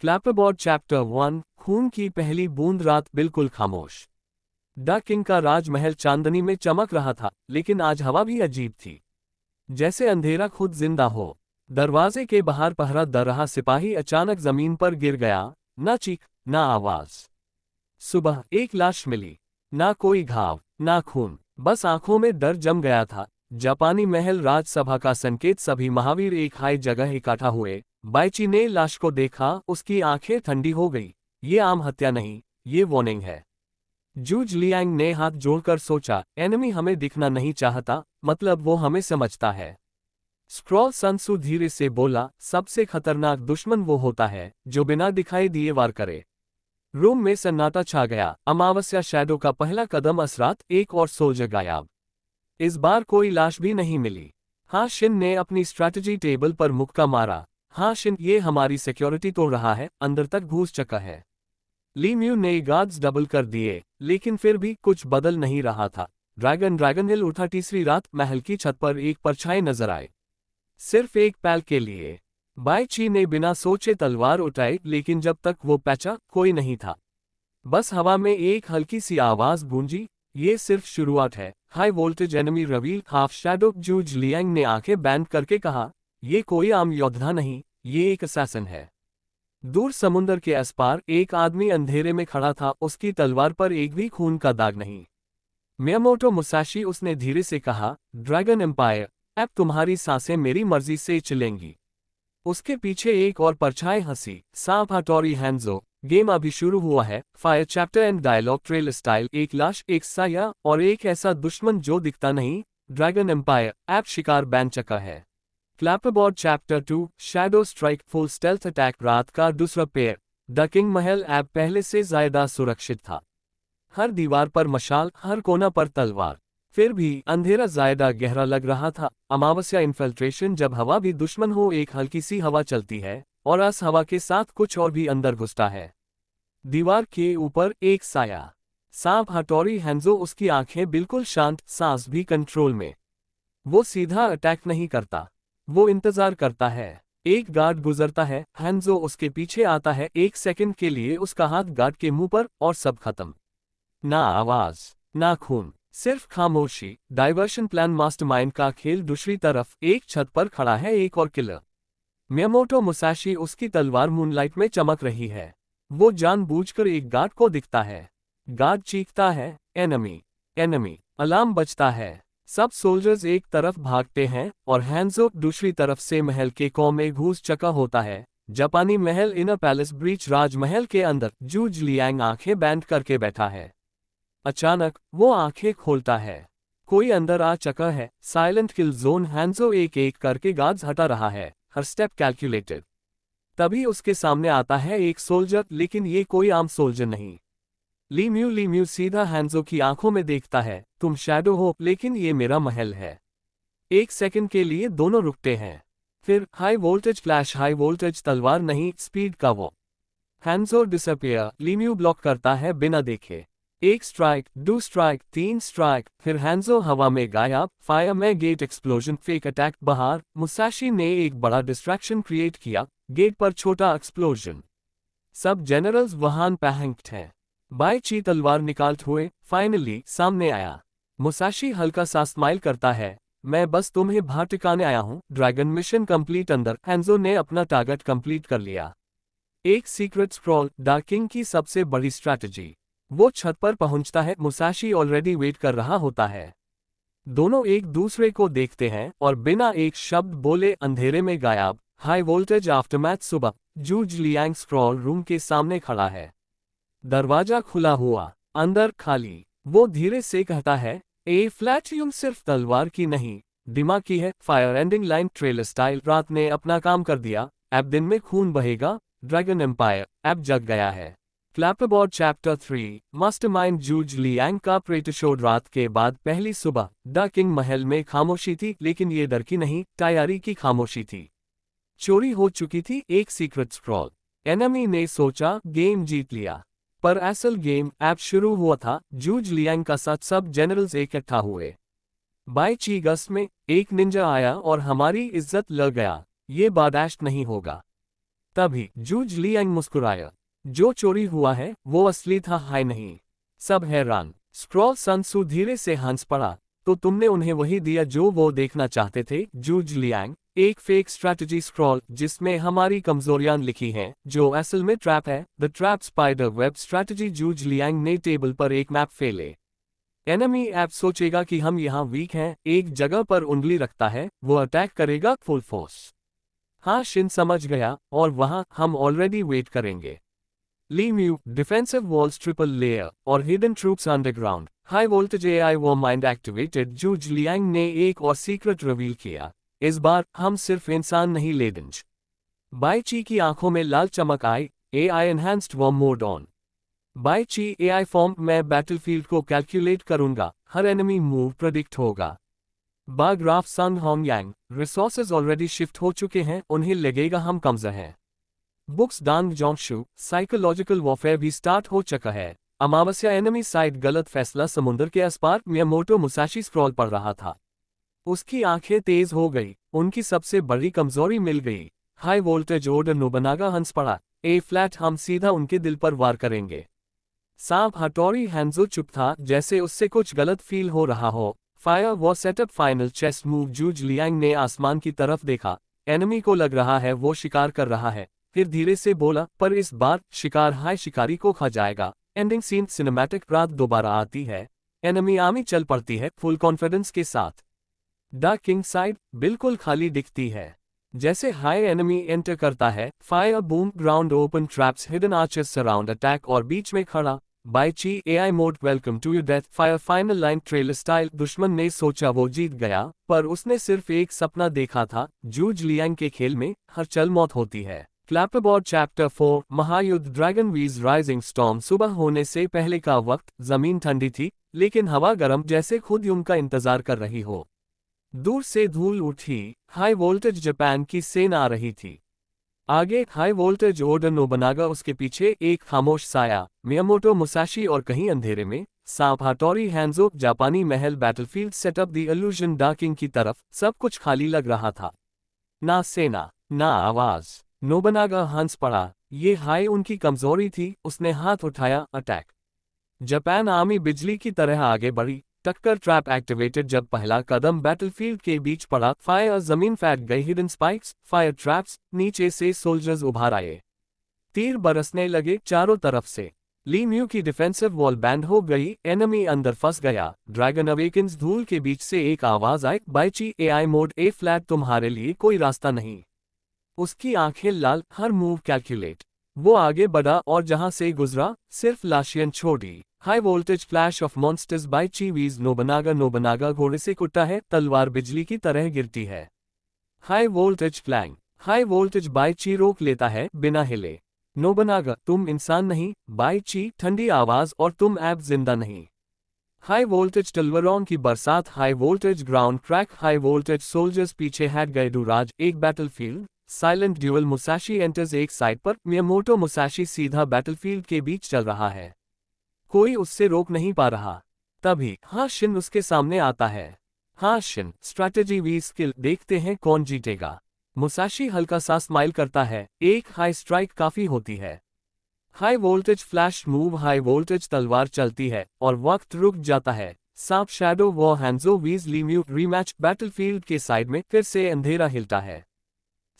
फ्लैपरबॉर्ड chapter 1 खून की पहली बूंद। रात बिल्कुल खामोश। द किंग का राजमहल चांदनी में चमक रहा था, लेकिन आज हवा भी अजीब थी, जैसे अंधेरा खुद जिंदा हो। दरवाजे के बाहर पहरा दे रहा सिपाही अचानक जमीन पर गिर गया। ना चीख, ना आवाज। सुबह एक लाश मिली। ना कोई घाव, ना खून, बस आंखों में डर जम गया था। जापानी महल राजसभा का संकेत। सभी महावीर एक हाई जगह इकट्ठा हुए। बाइची ने लाश को देखा, उसकी आंखें ठंडी हो गई। ये आम हत्या नहीं, ये वार्निंग है। जूज लियांग ने हाथ जोड़कर सोचा, एनिमी हमें दिखना नहीं चाहता, मतलब वो हमें समझता है। स्क्रॉल सन त्सू धीरे से बोला, सबसे खतरनाक दुश्मन वो होता है जो बिना दिखाई दिए वार करे। रूम में सन्नाटा छा गया। अमावस्या शैडो का पहला कदम असरात। एक और सोल्जर गायब। इस बार कोई लाश भी नहीं मिली। हाँ, शिन ने अपनी स्ट्रैटेजी टेबल पर मुक्का मारा। हाँ शिन, ये हमारी सिक्योरिटी तोड़ रहा है, अंदर तक घुस चुका है। ली म्यू ने गार्ड्स डबल कर दिए, लेकिन फिर भी कुछ बदल नहीं रहा था। ड्रैगन हिल उठा। तीसरी रात महल की छत पर एक परछाई नजर आए, सिर्फ एक पैल के लिए। बाई ची ने बिना सोचे तलवार उठाई, लेकिन जब तक वो पैचा, कोई नहीं था। बस हवा में एक हल्की सी आवाज गूंजी, ये सिर्फ शुरुआत है। High voltage enemy reveal half shadow. Zhuge Liang ने आंखें बैंड करके कहा, ये कोई आम योद्धा नहीं, ये एक असैसिन है। दूर समुंदर के आस पार एक आदमी अंधेरे में खड़ा था, उसकी तलवार पर एक भी खून का दाग नहीं। मियामोटो मुसाशी, उसने धीरे से कहा, ड्रैगन एम्पायर, अब तुम्हारी सांसें मेरी मर्जी से चलेंगी। उसके पीछे एक और परछाई हंसी। सांप हटोरी हैंजो, गेम अभी शुरू हुआ है। Fire chapter and dialogue trail style. एक लाश, एक साया और एक ऐसा दुश्मन जो दिखता नहीं। ड्रैगन एम्पायर ऐप शिकार बैन चका है। Clapperboard chapter 2 shadow strike full stealth attack. रात का दूसरा पेयर। द किंग महल ऐप पहले से ज्यादा सुरक्षित था। हर दीवार पर मशाल, हर कोना पर तलवार। फिर भी अंधेरा ज्यादा गहरा लग रहा था। अमावस्या इन्फिल्ट्रेशन। जब हवा भी दुश्मन हो, एक हल्की सी हवा चलती है और इस हवा के साथ कुछ और भी अंदर घुसता है। दीवार के ऊपर एक साया। सांप हटोरी हैंजो, उसकी आंखें बिल्कुल शांत, सांस भी कंट्रोल में। वो सीधा अटैक नहीं करता, वो इंतजार करता है। एक गार्ड गुजरता है, हैंजो उसके पीछे आता है। एक सेकंड के लिए उसका हाथ गार्ड के मुंह पर, और सब खत्म। ना आवाज, ना खून, सिर्फ खामोशी। डाइवर्शन प्लान मास्टरमाइंड का खेल। दूसरी तरफ एक छत पर खड़ा है एक और किलर। मियामोटो मुसाशी, उसकी तलवार मूनलाइट में चमक रही है। वो जानबूझकर एक गार्ड को दिखता है। गार्ड चीखता है, एनिमी, एनिमी। अलार्म बजता है। सब सोल्जर्स एक तरफ भागते हैं और हैंजो दूसरी तरफ से महल के कों में घुस चका होता है। जापानी महल इनर पैलेस ब्रीच। राजमहल के अंदर जूज लियांग आंखें बैंड करके बैठा है। अचानक वो आंखें खोलता है। कोई अंदर आ चका है। साइलेंट किल जोन। हैंजो एक एक करके गार्ड्स हटा रहा है, हर स्टेप कैलकुलेटेड। तभी उसके सामने आता है एक सोल्जर, लेकिन ये कोई आम सोल्जर नहीं। ली म्यू सीधा हैंजो की आंखों में देखता है, तुम शैडो हो, लेकिन ये मेरा महल है। एक सेकंड के लिए दोनों रुकते हैं। फिर high voltage flash. High voltage तलवार नहीं, स्पीड का वो। हैंजो डिसअपियर। ली म्यू ब्लॉक करता है बिना देखे। एक स्ट्राइक, दो स्ट्राइक, तीन स्ट्राइक, फिर हैंजो हवा में गायब। फायर में गेट एक्सप्लोजन। फेक अटैक बाहर। मुसाशी ने एक बड़ा डिस्ट्रैक्शन क्रिएट किया, गेट पर छोटा एक्सप्लोजन। सब जनरल्स वहां पैनिक्ड हैं। बाई ची तलवार निकालते हुए फाइनली सामने आया। मुसाशी हल्का सा स्माइल करता है, मैं बस तुम्हें बाहर टिकाने आया हूं। Dragon mission complete. अंदर हैंजो ने अपना टारगेट कंप्लीट कर लिया। एक सीक्रेट स्क्रॉल। द किंग की सबसे बड़ी स्ट्रैटेजी। वो छत पर पहुंचता है, मुसाशी ऑलरेडी वेट कर रहा होता है। दोनों एक दूसरे को देखते हैं और बिना एक शब्द बोले अंधेरे में गायब। High voltage aftermath. सुबह जूज लियांग स्क्रॉल रूम के सामने खड़ा है। दरवाजा खुला हुआ, अंदर खाली। वो धीरे से कहता है, ए फ्लैटियम सिर्फ तलवार की नहीं, दिमाग की है। Fire ending line trailer style. रात ने अपना काम कर दिया, अब दिन में खून बहेगा। ड्रैगन एम्पायर अब जग गया है। Clapperboard chapter 3 mastermind. जूज लियांग का प्रेटशोड। रात के बाद पहली सुबह। द किंग महल में खामोशी थी, लेकिन ये डर की नहीं, तैयारी की खामोशी थी। चोरी हो चुकी थी एक सीक्रेट स्क्रॉल। एनिमी ने सोचा गेम जीत लिया, पर असल गेम ऐप शुरू हुआ था। जूज लियांग का साथ सब जनरल्स इकट्ठा हुए। बाई ची गस्ट में एक निंजा आया और हमारी इज्जत लग गया, ये बर्दाश्त नहीं होगा। तभी जूज लियांग मुस्कुराया। जो चोरी हुआ है वो असली था, हाय नहीं। सब हैरान। स्क्रॉल सन सू धीरे से हंस पड़ा। तो तुमने उन्हें वही दिया जो वो देखना चाहते थे जूज लियांग। एक फेक स्ट्रैटेजी स्क्रॉल जिसमें हमारी कमजोरियां लिखी हैं, जो असल में ट्रैप है। The trap spider web strategy. Zhuge Liang ने टेबल पर एक मैप फेले। एनिमी ऐप सोचेगा कि हम यहाँ वीक हैं, एक जगह पर उंगली रखता है, वो अटैक करेगा फुल फोर्स। हाँ, शिन समझ गया, और वहाँ हम ऑलरेडी वेट करेंगे। Li Mu, defensive walls triple layer और hidden troops underground. High voltage AI वो माइंड एक्टिवेटेड। जूज लियांग ने एक और सीक्रेट रिवील किया। इस बार हम सिर्फ इंसान नहीं, लेडेंज। बाई ची की आंखों में लाल चमक आई। एआई एनहांस्ड वो mode on. By Qi AI form, मैं बैटलफील्ड को कैलकुलेट करूंगा, हर एनिमी मूव प्रेडिक्ट होगा। बाग्राफ सन होंग यांग, रिसोर्सेज ऑलरेडी शिफ्ट हो चुके हैं, उन्हें लगेगा हम कमजोर हैं। बुक्स डांग जोंगशु, साइकोलॉजिकल वॉरफेयर भी स्टार्ट हो चुका है। अमावस्या एनिमी साइड, गलत फैसला समुद्र के अस्पार। मियामोटो मुसाशी स्क्रॉल पढ़ रहा था। उसकी आंखें तेज हो गई, उनकी सबसे बड़ी कमजोरी मिल गई। हाई वोल्टेज ओडा नोबनागा हंस पड़ा। ए फ्लैट, हम सीधा उनके दिल पर वार करेंगे। सांप हटोरी हैंजो चुप था, जैसे उससे कुछ गलत फील हो रहा हो। फायर वो सेटअप फाइनल चेस्ट मूव। जूज लियांग ने आसमान की तरफ देखा। एनिमी को लग रहा है वो शिकार कर रहा है। फिर धीरे से बोला, पर इस बार शिकार हाय शिकारी को खा जाएगा। Ending scene cinematic. रात दोबारा आती है। एनिमी आर्मी चल पड़ती है फुल कॉन्फिडेंस के साथ। द किंग साइड बिल्कुल खाली दिखती है। जैसे हाई एनिमी एंटर करता है, fire boom, ground open, traps, hidden archers surround attack, और बीच में खड़ा Bai Qi AI mode, welcome to your death. Fire final line trailer style. दुश्मन ने सोचा वो जीत गया, पर उसने सिर्फ एक सपना देखा था। जूज लियांग के खेल में हर चल मौत होती है। क्लैपबोर्ड चैप्टर 4 महायुद्ध। ड्रैगन वीज राइजिंग स्टॉर्म। सुबह होने से पहले का वक्त। जमीन ठंडी थी, लेकिन हवा गर्म, जैसे खुद यूं का इंतजार कर रही हो। दूर से धूल उठी। हाई वोल्टेज जापान की सेना आ रही थी। आगे हाई वोल्टेज ओडा नोबनागा, उसके पीछे एक खामोश साया मियामोटो मुसाशी, और कहीं अंधेरे में सांप हटोरी हैंजो। जापानी महल, battlefield setup, the illusion docking की तरफ सब कुछ खाली लग रहा था। ना सेना, ना आवाज। नोबनागा हंस पड़ा। ये हाई उनकी कमजोरी थी। उसने हाथ उठाया, अटैक। जापान आर्मी बिजली की तरह आगे बढ़ी। टक्कर ट्रैप एक्टिवेटेड। जब पहला कदम बैटलफील्ड के बीच पड़ा, फायर, जमीन फैट गई। हिडन स्पाइक्स, फायर ट्रैप्स, नीचे से सोल्जर्स उभार आए। तीर बरसने लगे चारों तरफ से। ली म्यू की डिफेंसिव वॉल बैंड हो गई। एनिमी अंदर फंस गया। ड्रैगन अवेकिंस। धूल के बीच से एक आवाज आई, बाइची एआई मोड, ए फ्लैट, तुम्हारे लिए कोई रास्ता नहीं। उसकी आंखें लाल, हर मूव कैलकुलेट। वो आगे बढ़ा, और जहां से गुजरा सिर्फ लाशियां छोड़ी। High voltage flash of monsters. By Qi वीज नोबनागा। नोबनागा घोड़े से कुटा है, तलवार बिजली की तरह गिरती है। High voltage flank. High voltage. Bai Qi रोक लेता है बिना हिले। नोबनागा, तुम इंसान नहीं। बाई ची, ठंडी आवाज, और तुम ऐप जिंदा नहीं। हाई वोल्टेज टलवरों की बरसात। High voltage ground crack. High voltage soldiers पीछे हट गए। डूराज, एक battlefield silent dual. Musashi enters एक साइड पर। मियामोटो मुसाशी सीधा बैटलफील्ड के बीच चल रहा है। कोई उससे रोक नहीं पा रहा। तभी हाँ शिन उसके सामने आता है। हाँ शिन, स्ट्रैटेजी वी स्किल, देखते हैं कौन जीतेगा। मुसाशी हल्का सा स्माइल करता है। एक हाई स्ट्राइक काफी होती है। High voltage flash move. High voltage तलवार चलती है, और वक्त रुक जाता है। सांप शैडो वो हैंजो वीज ली म्यू। रीमैच। बैटलफील्ड के साइड में फिर से अंधेरा हिलता है।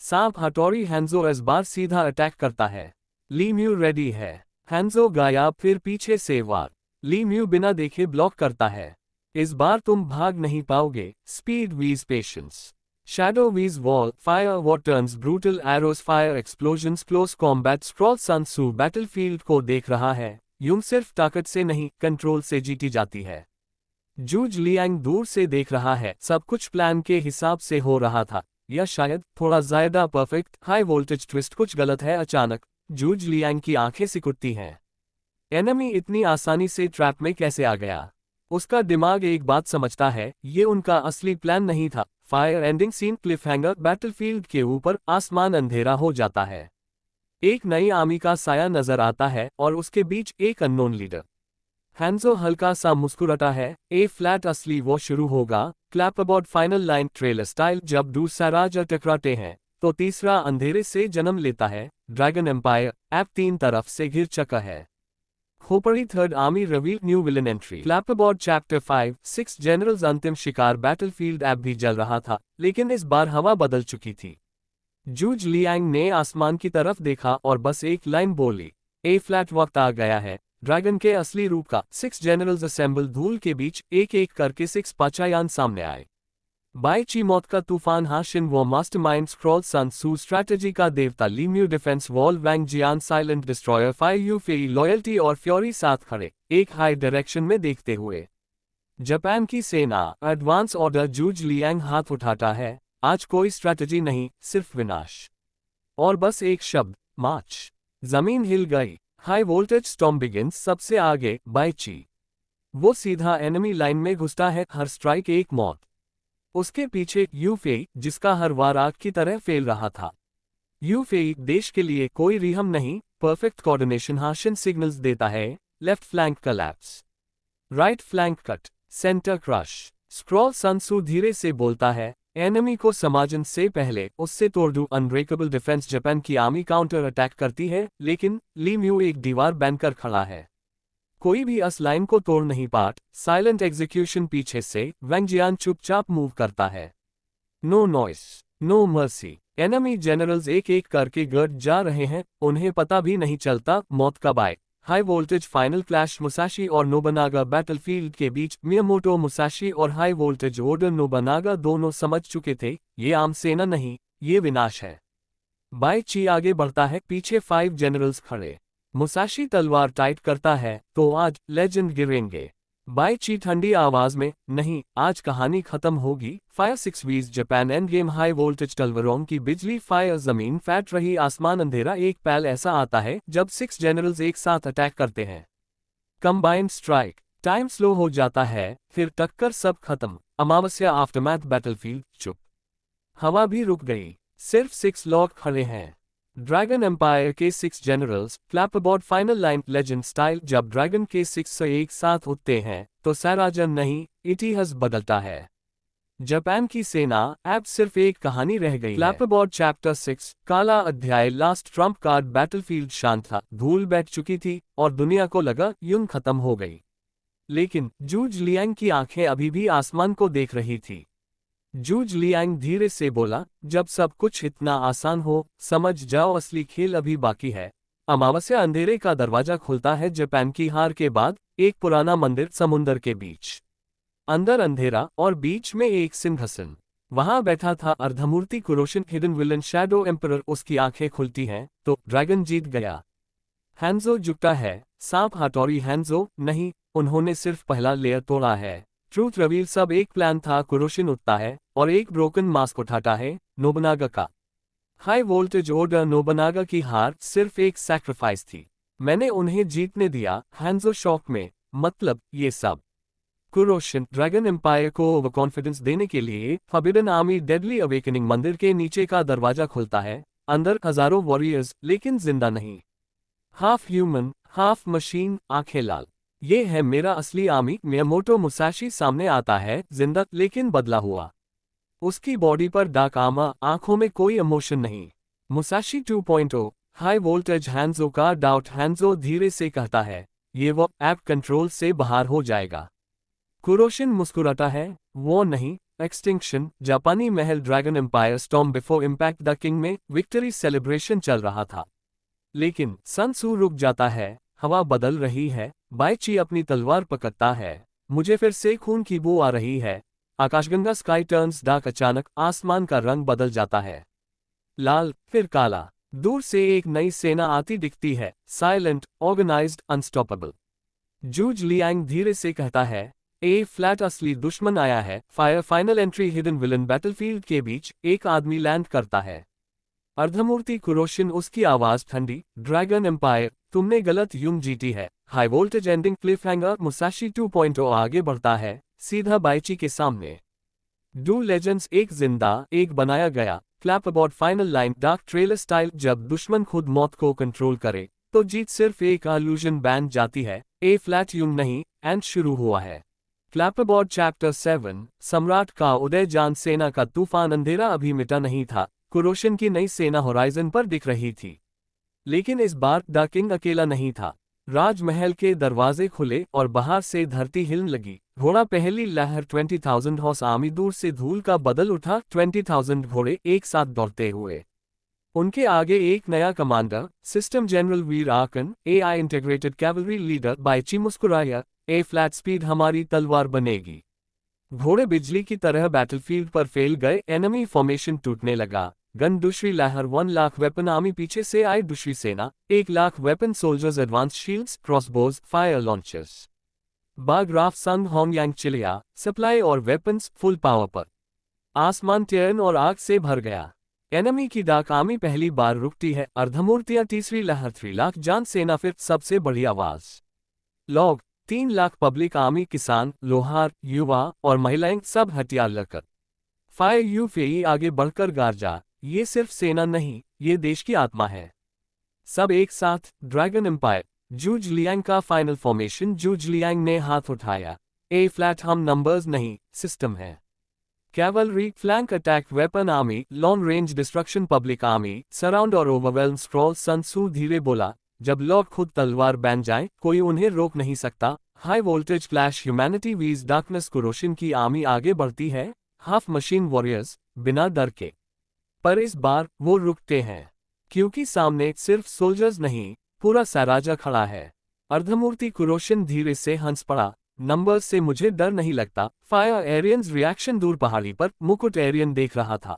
सांप हटोरी हैंजो इस बार सीधा अटैक करता है। ली म्यू रेडी है। हैंजो गायब, फिर पीछे से वार। ली म्यू बिना देखे ब्लॉक करता है। इस बार तुम भाग नहीं पाओगे। Speed with patience. Shadow with wall, fire what turns brutal, arrows fire, explosions, close combat. Scroll Sun Tzu battlefield को देख रहा है। यूं सिर्फ ताकत से नहीं, कंट्रोल से जीती जाती है। जूज लियांग दूर से देख रहा है। सब कुछ प्लान के हिसाब से हो रहा था, या शायद थोड़ा ज्यादा परफेक्ट। हाई वोल्टेज ट्विस्ट, कुछ गलत है। अचानक जूज लियांग की आंखें सिकुड़ती हैं। एनिमी इतनी आसानी से ट्रैप में कैसे आ गया? उसका दिमाग एक बात समझता है, ये उनका असली प्लान नहीं था। Fire ending scene cliffhanger. Battlefield के ऊपर आसमान अंधेरा हो जाता है। एक नई आर्मी का साया नजर आता है, और उसके बीच एक अननोन लीडर। हैंजो हल्का सा मुस्कुराता है। ए फ्लैट, असली वो शुरू होगा। Clapboard final line trailer style. जब दूसरा राजा टकराते हैं, तो तीसरा अंधेरे से जन्म लेता है। ड्रैगन एम्पायर ऐप 3 तरफ से घिर चुका है। खोपड़ी third army reveal new villain entry. Clapperboard chapter 5-6 generals अंतिम शिकार बैटलफील्ड ऐप भी जल रहा था, लेकिन इस बार हवा बदल चुकी थी। जूज लियांग ने आसमान की तरफ देखा और बस एक लाइन बोली, ए फ्लैट वक्त आ गया है। ड्रैगन के असली रूप का 6 जनरल्स असेंबल धूल के बीच एक एक करके 6 पाचायान सामने आए। बाई ची मौत का तूफान हाशिन वो mastermind scroll Sun Tzu strategy का देवता Li Mu defence wall Wang Jian silent destroyer fire Yue Fei loyalty और फ्योरी साथ खड़े एक हाई डायरेक्शन में देखते हुए। जापान की सेना एडवांस ऑर्डर। जूज लियांग हाथ उठाता है, आज कोई स्ट्रैटेजी नहीं, सिर्फ विनाश। और बस एक शब्द, मार्च। जमीन हिल गई। High voltage storm begins. सबसे आगे बाई ची। वो सीधा एनिमी लाइन में घुसता है, हर स्ट्राइक एक मौत। उसके पीछे यू फेई, जिसका हर वार आग की तरह फेल रहा था। यू फेई देश के लिए कोई रिहम नहीं, परफेक्ट कोऑर्डिनेशन। हाशिन सिग्नल्स देता है, left flank collapse, right flank cut, centre crush. Scroll Sun Tzu धीरे से बोलता है, एनिमी को समझने से पहले उससे तोड़ दूं अनब्रेकेबल डिफेंस। जापान की आर्मी काउंटर अटैक करती है, लेकिन ली म्यू एक दीवार बनकर खड़ा है। कोई भी अस लाइन को तोड़ नहीं पाट। Silent execution. पीछे से वैंग जियान चुपचाप मूव करता है। No noise, no mercy. Enemy generals एक एक करके गिर जा रहे हैं, उन्हें पता भी नहीं चलता मौत कब आए। High voltage final clash. Musashi और नोबनागा बैटलफील्ड के बीच। मियामोटो मुसाशी और हाई वोल्टेज ऑर्डर नोबनागा दोनों समझ चुके थे, ये आम सेना नहीं, ये विनाश है। बाई ची आगे बढ़ता है, पीछे 5 जनरल्स खड़े। मुसाशी तलवार टाइट करता है, तो आज लेजेंड गिरेंगे। बाई ची ठंडी आवाज में, नहीं, आज कहानी खत्म होगी। Fire 6 vs Japan end game. High voltage तलवारों की बिजली फायर। जमीन फैट रही, आसमान अंधेरा। एक पल ऐसा आता है जब 6 जनरल्स एक साथ अटैक करते हैं। Combined strike. टाइम स्लो हो जाता है, फिर टक्कर, सब खत्म। अमावस्या आफ्टरमैथ। बैटलफील्ड चुप। हवा भी रुक गई, सिर्फ 6 लोग खड़े हैं। ड्रैगन एम्पायर के 6 generals. Clapperboard final line legend style. जब ड्रैगन के 6 एक साथ उठते हैं तो साराजन नहीं, इतिहास बदलता है। जापान की सेना अब सिर्फ एक कहानी रह गई। क्लैपरबॉर्ड चैप्टर 6 काला अध्याय। Last Trump card. बैटलफील्ड शांत था, धूल बैठ चुकी थी और दुनिया को लगा युद्ध खत्म हो गई। लेकिन जूज लियांग की आंखें अभी भी आसमान को देख रही थी। जूज लियांग धीरे से बोला, जब सब कुछ इतना आसान हो, समझ जाओ असली खेल अभी बाकी है। अमावस्या। अंधेरे का दरवाजा खुलता है। जापान की हार के बाद एक पुराना मंदिर समुंदर के बीच। अंदर अंधेरा और बीच में एक सिंहासन। वहां बैठा था अर्धमूर्ति कुरोशिन, हिडन विलन शैडो एम्परर। उसकी आंखें खुलती हैं तो ड्रैगन जीत गया। हैंजो झुकता है, सांप हथौड़ी। हैंजो नहीं, उन्होंने सिर्फ पहला लेयर तोड़ा है। Truth reveal. सब एक प्लान था। कुरोशिन उठता है और एक ब्रोकन मास्क उठाता है, नोबनागा का। High voltage order. नोबनागा की हार सिर्फ एक सैक्रिफाइस थी, मैंने उन्हें जीतने दिया। हैंजो शॉक में, मतलब ये सब। कुरोशिन। ड्रैगन एम्पायर को ओवर कॉन्फिडेंस देने के लिए फॉरबिडन आर्मी डेडली अवेकनिंग। मंदिर के नीचे का दरवाजा खुलता है, अंदर हजारों वॉरियर्स, लेकिन जिंदा नहीं। हाफ ह्यूमन हाफ मशीन, आंखें लाल। ये है मेरा असली आर्मी। मियामोटो मुसाशी सामने आता है, जिंदा लेकिन बदला हुआ। उसकी बॉडी पर डार्क आर्मर, आंखों में कोई इमोशन नहीं। मुसाशी 2.0। High voltage. हैंजो का डाउट। हैंजो धीरे से कहता है, ये वो ऐप कंट्रोल से बाहर हो जाएगा। कुरोशिन मुस्कुराता है, वो नहीं, एक्सटिंक्शन। जापानी महल। Dragon empire storm before impact. The king में विक्ट्री सेलिब्रेशन चल रहा था, लेकिन सन सू रुक जाता है। हवा बदल रही है। बाई ची अपनी तलवार पकड़ता है, मुझे फिर से खून की बू आ रही है। आकाशगंगा। Sky turns dark. अचानक आसमान का रंग बदल जाता है, लाल, फिर काला। दूर से एक नई सेना आती दिखती है, साइलेंट, ऑर्गेनाइज्ड, अनस्टॉपेबल। जूज लियांग धीरे से कहता है, ए फ्लैट असली दुश्मन आया है। Fire. Final entry. Hidden villain. Battlefield के बीच एक आदमी लैंड करता है, अर्धमूर्ति कुरोशिन। उसकी आवाज ठंडी, ड्रैगन एम्पायर, तुमने गलत युग जीती है। High voltage ending cliffhanger. Musashi 2.0 आगे बढ़ता है, सीधा बाईची के सामने। Two legends. एक जिंदा, एक बनाया गया। Clapperboard final line. Dark trailer style. जब दुश्मन खुद मौत को कंट्रोल करे तो जीत सिर्फ एक इल्यूजन बन जाती है। ए फ्लैट युग नहीं, एंड शुरू हुआ है। क्लैपरबॉर्ड चैप्टर 7 सम्राट का उदय। जान सेना का तूफान। अंधेरा अभी मिटा नहीं था, कुरोशन की नई सेना होराइजन पर दिख रही थी। लेकिन इस बार द किंग अकेला नहीं था। राजमहल के दरवाजे खुले और बाहर से धरती हिलने लगी। घोड़ा पहली लहर 20,000 हॉर्स आर्मी दूर से धूल का बदल उठा। 20,000 घोड़े एक साथ दौड़ते हुए। उनके आगे एक नया कमांडर, सिस्टम जनरल वीर आकन, एआई इंटीग्रेटेड कैवलरी लीडर बायची मुस्कुराया। ए फ्लैट स्पीड हमारी तलवार बनेगी। घोड़े बिजली की तरह बैटलफील्ड पर फैल गए। एनिमी फॉर्मेशन टूटने लगा। गन दूसरी लहर 1 लाख वेपन आर्मी पीछे से आई। दूसरी सेना 1 lakh weapon soldiers advance shields crossbows fire launchers. बाग्राफ संग होंगयांग चिलिया सप्लाई और वेपन्स फुल पावर पर। आसमान टेरन और आग से भर गया। एनिमी की डाक आर्मी पहली बार रुकती है। अर्धमूर्तियां तीसरी लहर 3 लाख जान सेना फिर सबसे बड़ी आवाज। लॉग 3 लाख पब्लिक आर्मी किसान लोहार युवा और महिलाएं सब हथियार लेकर। फायर यूफेई आगे बढ़कर गार्जा। ये सिर्फ सेना नहीं, ये देश की आत्मा है। सब एक साथ। ड्रैगन एम्पायर जूज लियांग का फाइनल फॉर्मेशन। जूज लियांग ने हाथ उठाया। ए फ्लैट हम नंबर्स नहीं सिस्टम है। Cavalry flank attack weapon army long range destruction public army surround और ओवरवेल्म स्क्रॉल। सन त्सू धीरे बोला, जब लोग खुद तलवार बन जाए कोई उन्हें रोक नहीं सकता। हाई वोल्टेज फ्लैश ह्यूमैनिटी वीज डार्कनेस कुरोशन की आर्मी आगे बढ़ती है। हाफ मशीन वॉरियर्स बिना डर के। पर इस बार वो रुकते हैं क्योंकि सामने सिर्फ सोल्जर्स नहीं पूरा साराजा खड़ा है। अर्धमूर्ति कुरोशन धीरे से हंस पड़ा। नंबर्स से मुझे डर नहीं लगता। फायर एरियंस रिएक्शन दूर पहाड़ी पर मुकुट एरियन देख रहा था।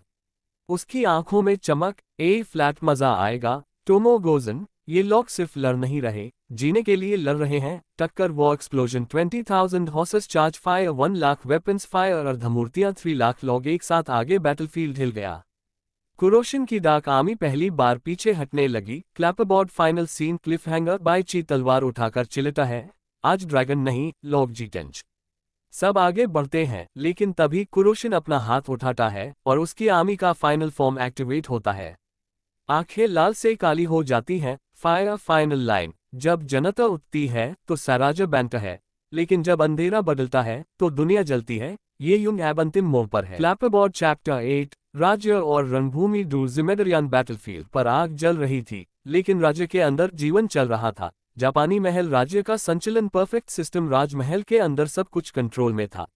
उसकी आंखों में चमक। ए फ्लैट मजा आएगा। टोमो गोजन ये लोग सिर्फ लड़ नहीं रहे, जीने के लिए लड़ रहे हैं। टक्कर war explosion 20,000 horses charge fire 1 lakh weapons fire. अर्धमूर्तियां 3 लाख लोग एक साथ आगे बैटलफील्ड हिल गया। कुरोशन की डाक आर्मी पहली बार पीछे हटने लगी। क्लैपरबोर्ड फाइनल सीन क्लिफहैंगर बायची तलवार उठाकर चिल्लाता है, आज ड्रैगन नहीं लोग जीतेंगे। सब आगे बढ़ते हैं लेकिन तभी कुरोशन अपना हाथ उठाता है और उसकी आर्मी का फाइनल फॉर्म एक्टिवेट होता है। आंखें लाल से काली हो जाती हैं। Fire final line. जब जनता उठती है तो साराजा बनता है, लेकिन जब अंधेरा बदलता है तो दुनिया जलती है। ये युग अब अंतिम मोड़ पर है। क्लैपरबोर्ड चैप्टर 8 राज्य और रणभूमि दूर। जिम्मेदारियां बैटलफील्ड पर आग जल रही थी लेकिन राज्य के अंदर जीवन चल रहा था। जापानी महल राज्य का संचालन परफेक्ट सिस्टम। राजमहल के अंदर सब कुछ कंट्रोल में था।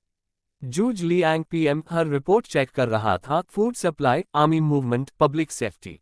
जूज लियांग पीएम हर रिपोर्ट चेक कर रहा था। Food supply army movement public safety.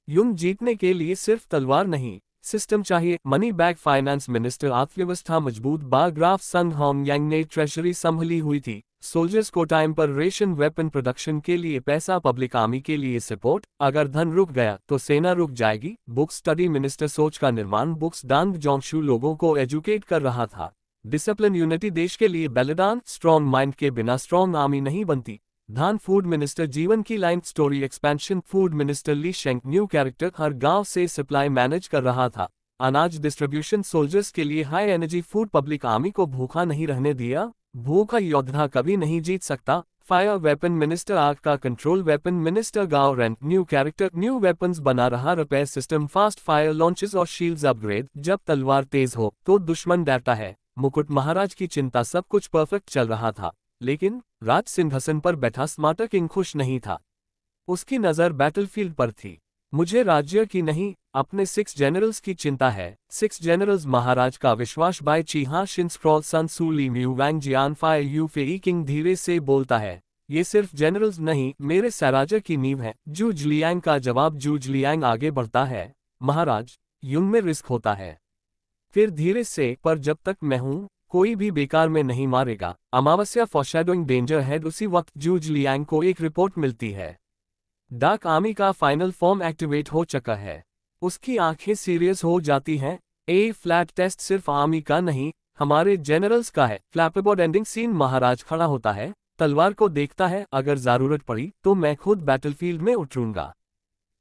युद्ध जीतने के लिए सिर्फ तलवार नहीं सिस्टम चाहिए। मनी बैग फाइनेंस मिनिस्टर अर्थव्यवस्था मजबूत। बाग्राफ संग होंगयांग ने ट्रेजरी संभली हुई थी। सोल्जर्स को टाइम पर रेशन वेपन प्रोडक्शन के लिए पैसा। पब्लिक आर्मी के लिए सपोर्ट। अगर धन रुक गया तो सेना रुक जाएगी। बुक स्टडी मिनिस्टर सोच का निर्माण। बुक्स दांग जोंगशू लोगों को एजुकेट कर रहा था। डिसिप्लिन यूनिटी देश के लिए बलिदान। स्ट्रॉन्ग माइंड के बिना स्ट्रॉन्ग आर्मी नहीं बनती। धान फूड मिनिस्टर जीवन की line story expansion. Food minister Li शेंक न्यू कैरेक्टर हर गांव से सप्लाई मैनेज कर रहा था। अनाज डिस्ट्रीब्यूशन सोल्जर्स के लिए high energy food. Public army को भूखा नहीं रहने दिया। भूखा योद्धा कभी नहीं जीत सकता। फायर वेपन मिनिस्टर आग का कंट्रोल। वेपन मिनिस्टर गांव rent new character new weapons बना रहा। Repair system fast fire launches और शील्ड्स अपग्रेड। जब तलवार तेज हो तो दुश्मन डरता है। मुकुट महाराज की चिंता। सब कुछ परफेक्ट चल रहा था लेकिन राज सिंहासन पर बैठा स्मार्टर किंग खुश नहीं था। उसकी नजर बैटलफील्ड पर थी। मुझे राज्य की नहीं अपने 6 जनरल्स की चिंता है। 6 जनरल्स महाराज का विश्वास। बाय चीहा शिन scroll Sun Tzu Li Mu Wang Jian fire Yue Fei king धीरे से बोलता है, ये सिर्फ जनरल्स नहीं मेरे साराजा की नींव है। जूज लियांग का जवाब। जूज लियांग आगे बढ़ता है, महाराज युद्ध में रिस्क होता है। फिर धीरे से, पर जब तक मैं हूं कोई भी बेकार में नहीं मारेगा। अमावस्या फॉरशैडोइंग डेंजर हेड। उसी वक्त जूज लियांग को एक रिपोर्ट मिलती है। डार्क आर्मी का फाइनल फॉर्म एक्टिवेट हो चुका है। उसकी आंखें सीरियस हो जाती हैं। ए फ्लैट टेस्ट सिर्फ आर्मी का नहीं हमारे जनरल्स का है। Clapperboard ending scene. महाराज खड़ा होता है, तलवार को देखता है, अगर जरूरत पड़ी तो मैं खुद बैटलफील्ड में उतरूंगा।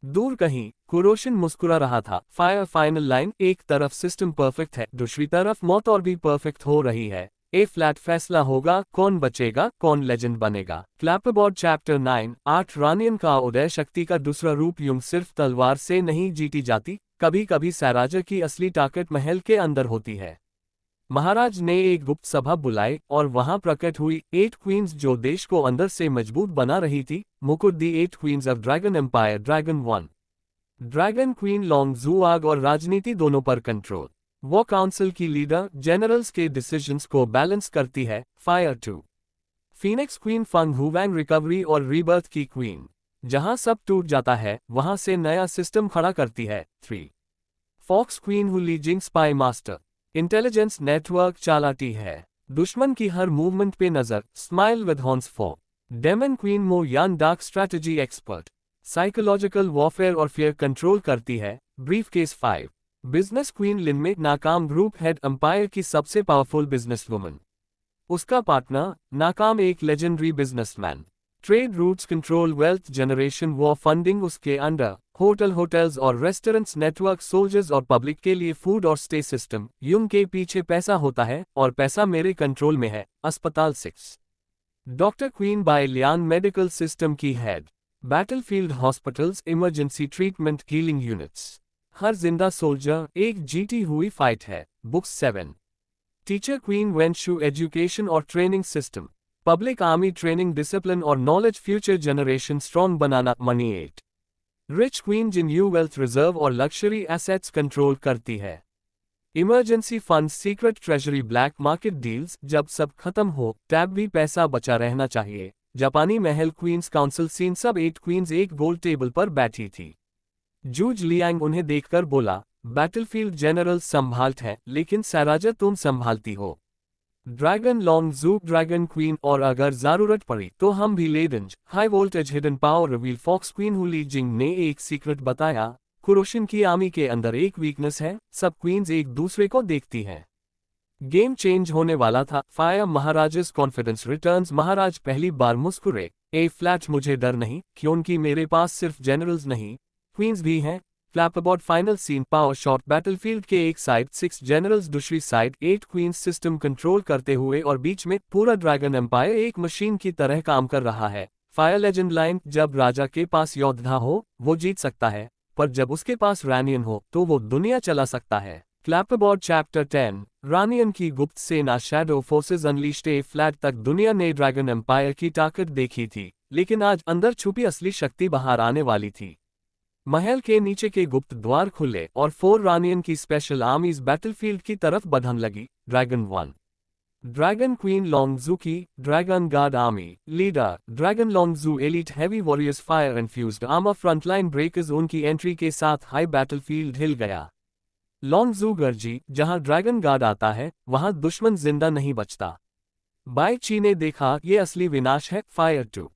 दूर कहीं कुरोशन मुस्कुरा रहा था। Fire final line. एक तरफ सिस्टम परफेक्ट है, दूसरी तरफ मौत और भी परफेक्ट हो रही है। ए फ्लैट फैसला होगा, कौन बचेगा कौन लेजेंड बनेगा। क्लैपरबोर्ड चैप्टर 9 8 रानियन का उदय। शक्ति का दूसरा रूप। युद्ध सिर्फ तलवार से नहीं जीती जाती, कभी कभी साराजा की असली ताकत महल के अंदर होती है। महाराज ने एक गुप्त सभा बुलाई और वहां प्रकट हुई 8 क्वींस जो देश को अंदर से मजबूत बना रही थी। मुकुट the 8 queens of dragon empire. Dragon 1 dragon queen Long Zhu आग और राजनीति दोनों पर कंट्रोल। वो काउंसिल की लीडर जनरल्स के डिसीजंस को बैलेंस करती है। Fire 2 phoenix queen Feng हुवैंग recovery और रीबर्थ की क्वीन, जहां सब टूट जाता है वहां से नया सिस्टम खड़ा करती है। 3 fox queen Hu Lijing spy master, intelligence network चालाती है, दुश्मन की हर मूवमेंट पे नजर। Smile with horns 4 demon queen Mo Yan dark strategy expert, psychological warfare और फियर कंट्रोल करती है। Briefcase 5 business queen Lin में नाकाम ग्रुप हेड एम्पायर की सबसे पावरफुल बिजनेस वुमन, उसका पार्टनर नाकाम एक legendary businessman. Trade routes control wealth generation war funding उसके अंडर, होटल्स और रेस्टोरेंट्स नेटवर्क, सोल्जर्स और पब्लिक के लिए फूड और स्टे सिस्टम। युंग के पीछे पैसा होता है और पैसा मेरे कंट्रोल में है। अस्पताल 6 doctor queen Bai Lian medical system की head, battlefield hospitals, emergency treatment, healing units, हर जिंदा सोल्जर एक जीती हुई फाइट है। Books 7 teacher queen Wenshu education और training system, public army training, discipline और नॉलेज, फ्यूचर जनरेशन स्ट्रॉन्ग बनाना। Money 8 rich queen Jin Yu wealth reserve और लग्जरी एसेट्स कंट्रोल करती है। Emergency fund, secret treasury, black market deals, जब सब खत्म हो टैब भी पैसा बचा रहना चाहिए। जापानी महल क्वींस काउंसिल सीन, सब 8 क्वींस एक गोल टेबल पर बैठी थी। जूज लियांग उन्हें देखकर बोला, बैटलफील्ड जनरल संभालत है लेकिन सैराजा तुम संभालती हो। Dragon Long Zhu dragon queen, और अगर जरूरत पड़ी तो हम भी ले देंगे। High voltage hidden power reveal fox queen Hu Li Jing ने एक सीक्रेट बताया। कुरोशिन की आर्मी के अंदर एक वीकनेस है, सब क्वींस एक दूसरे को देखती हैं। गेम चेंज होने वाला था। फायर महाराजस कॉन्फिडेंस रिटर्न्स, महाराज पहली बार मुस्कुरे। ए फ्लैट मुझे डर नहीं क्योंकि मेरे पास सिर्फ जनरल्स नहीं क्वींस भी हैं। Clapperboard final scene, power shot, battlefield के एक साइड 6 जनरल्स, दूसरी साइड 8 क्वींस, सिस्टम कंट्रोल करते हुए और बीच में पूरा ड्रैगन एम्पायर एक मशीन की तरह काम कर रहा है। फायर लेजेंड लाइन, जब राजा के पास योद्धा हो वो जीत सकता है, पर जब उसके पास रानियन हो तो वो दुनिया चला सकता है। फ्लैपबॉर्ड चैप्टर 10 रानियन की गुप्त सेना शैडो फोर्सेस अनलीश्ड। ए फ्लैट तक दुनिया ने ड्रैगन एम्पायर की ताकत देखी थी, लेकिन आज अंदर छुपी असली शक्ति बाहर आने वाली थी। महल के नीचे के गुप्त द्वार खुले और 4 रानियन की स्पेशल आर्मीज बैटलफील्ड की तरफ बढ़ने लगी। ड्रैगन 1 ड्रैगन क्वीन लॉन्गजू की dragon guard army leader, dragon Longzhu elite heavy warriors, fire infused armour, frontline breakers. उनकी एंट्री के साथ हाई बैटलफील्ड हिल गया। लॉन्गजू गर्जी, जहां ड्रैगन गार्ड आता है वहां दुश्मन जिंदा नहीं बचता। बाई ची ने देखा ये असली विनाश है। Fire 2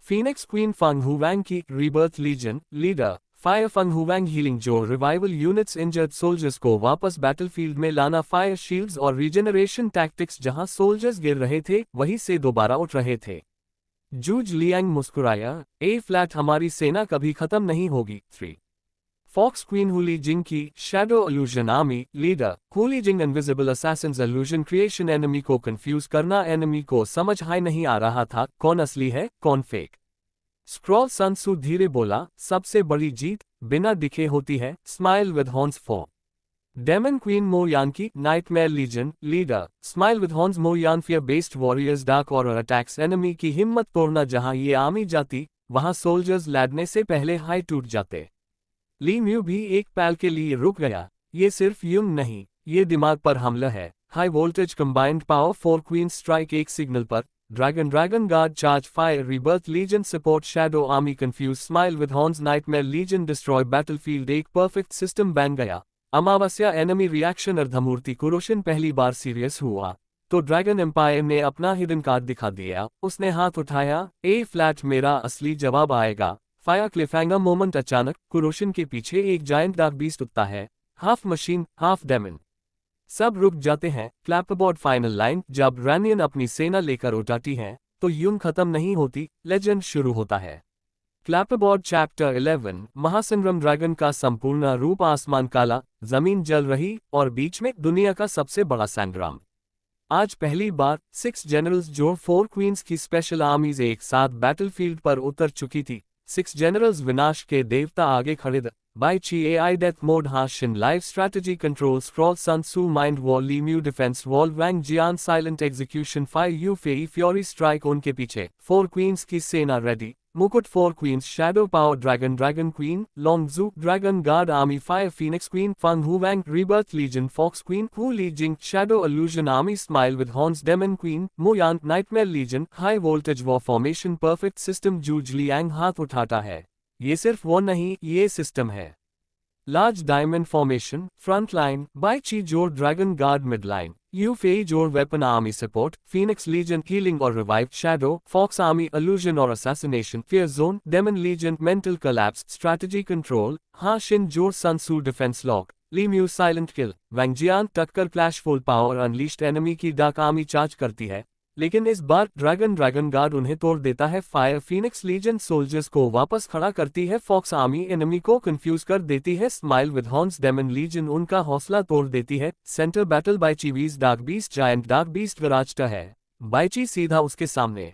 phoenix queen Feng Huang की rebirth legion leader, fire Feng Huang healing, जो रिवाइवल यूनिट्स, इंजर्ड सोल्जर्स को वापस बैटलफील्ड में लाना, फायर शील्ड्स और रीजनरेशन टैक्टिक्स, जहां सोल्जर्स गिर रहे थे वहीं से दोबारा उठ रहे थे। जूज लियांग मुस्कुराया, ए फ्लैट हमारी सेना कभी खत्म नहीं होगी। 3 फॉक्स क्वीन हुली जिंग की shadow illusion army leader, Huli Jing invisible assassins illusion creation, enemy को कंफ्यूज करना, एनिमी को समझ हाई नहीं आ रहा था कौन असली है कौन फेक। स्क्रॉल सन सू धीरे बोला, सबसे बड़ी जीत बिना दिखे होती है। Smile with horns 4 demon queen Mo Yan की nightmare legion leader, smile with horns Mo Yan, fear based warriors, dark और अटैक्स, एनिमी की हिम्मत तोड़ना, जहां ये आर्मी जाती वहां सोल्जर्स लड़ने से पहले हाई टूट जाते। ली म्यू भी एक पल के लिए रुक गया, ये सिर्फ युंग नहीं ये दिमाग पर हमला है। High voltage combined power 4 queen strike, एक सिग्नल पर dragon guard charge, fire rebirth legion support, shadow army confuse, smile with horns, nightmare legion destroy, battlefield एक परफेक्ट सिस्टम बन गया। अमावस्या एनिमी रिएक्शन, अर्धमूर्ति कुरोशन पहली बार सीरियस हुआ तो ड्रैगन एम्पायर ने अपना हिडन कार्ड दिखा दिया। उसने हाथ उठाया, ए फ्लैट मेरा असली जवाब आएगा। फायर क्लिफहैंगर मोमेंट, अचानक कुरोशन के पीछे एक जायंट डार्क बीस्ट उठता है, हाफ मशीन हाफ डेमन। सब रुक जाते हैं। फ्लैपबॉर्ड फाइनल लाइन, जब रानियन अपनी सेना लेकर उठाती है तो युंग खत्म नहीं होती, लेजेंड शुरू होता है। फ्लैपबॉर्ड चैप्टर 11 महासंग्राम, ड्रैगन का संपूर्ण रूप, आसमान काला, जमीन जल रही और बीच में दुनिया का सबसे बड़ा संग्राम। आज पहली बार 6 जनरल्स जो 4 क्वींस की स्पेशल आर्मीज एक साथ बैटलफील्ड पर उतर चुकी थी। 6 जनरल्स विनाश के देवता आगे खड़े थे, Bai Chi AI Death Mode Ha Shin Live Strategy Control Scroll Sun Tzu Mind Wall Limu Defense Wall Wang Jian Silent Execution Fire Yu Fei Fury Strike उनके पीछे 4 Queens की सेना ready. Mukut 4 Queens Shadow Power Dragon Dragon Queen Long Zhu Dragon Guard Army Fire Phoenix Queen Fang Hu Wang Rebirth Legion Fox Queen Hu Li Jing Shadow Illusion Army Smile with Horns Demon Queen Moyan Nightmare Legion High Voltage War Formation Perfect System Juj Liang हाथ उठाता है. ये सिर्फ वो नहीं, ये system है. Large Diamond Formation, Frontline, Bai Chi Jor Dragon Guard Midline, Yu Fei Jor Weapon Army Support, Phoenix Legion Healing or Revive Shadow, Fox Army Illusion or Assassination, Fear Zone, Demon Legion Mental Collapse, Strategy Control, Ha Shin Jor Sun Tzu Defense Lock, Li Mu Silent Kill, Wang Jian Tucker Clash Full Power Unleashed Enemy की Dark Army charge करती है. लेकिन इस बार dragon guard उन्हें तोड़ देता है. Fire Phoenix legion soldiers को वापस खड़ा करती है. फॉक्स आर्मी एनिमी को कंफ्यूज कर देती है. Smile with horns demon legion उनका हौसला तोड़ देती है. Centre battle Bai Qi vs dark beast giant dark beast गराजता है. बाइची सीधा उसके सामने.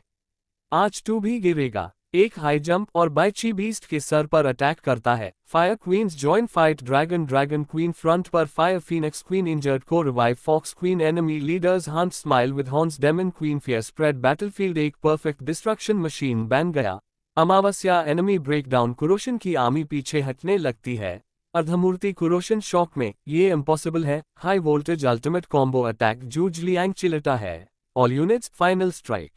आज 2 भी गिरेगा. एक हाई जंप और बाइची बीस्ट के सर पर अटैक करता है. Fire queens join fight. Dragon queen front पर. फायर फीनिक्स क्वीन इंजर्ड को revive. Fox queen enemy leaders hunt. Smile with horns demon queen fear spread. Battlefield एक परफेक्ट डिस्ट्रक्शन मशीन बन गया. अमावस्या एनिमी ब्रेकडाउन. कुरोशन की army पीछे हटने लगती है. अर्धमूर्ति कुरोशन शॉक में. ये इम्पॉसिबल है. High voltage ultimate combo attack. Zhuge Liang चिलता है. All units final strike.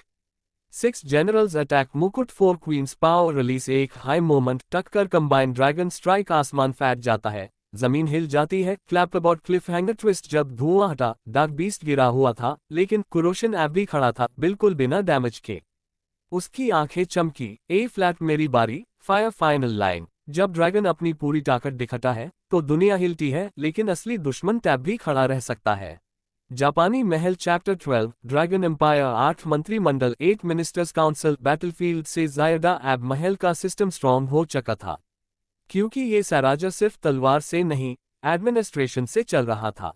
6 Generals Attack मुकुट 4 Queens Power Release. एक हाई मोमेंट. टक्कर कंबाइन. Dragon strike. आसमान फैट जाता है. जमीन हिल जाती है. Clapperboard cliffhanger twist. जब धुआं हटा डार्क बीस्ट गिरा हुआ था, लेकिन कुरोशन ऐप भी खड़ा था बिल्कुल बिना डैमेज के. उसकी आंखें चमकी. ए फ्लैट मेरी बारी. Fire final line. जब ड्रैगन अपनी पूरी ताकत दिखाता है तो दुनिया हिलती है, लेकिन असली दुश्मन टैब भी खड़ा रह सकता है. जापानी महल चैप्टर 12 ड्रैगन एम्पायर 8 मंत्रिमंडल 8 मिनिस्टर्स काउंसिल. बैटलफील्ड से ज़्यादा अब महल का सिस्टम स्ट्रॉन्ग हो चुका था, क्योंकि ये साम्राज्य सिर्फ तलवार से नहीं, एडमिनिस्ट्रेशन से चल रहा था.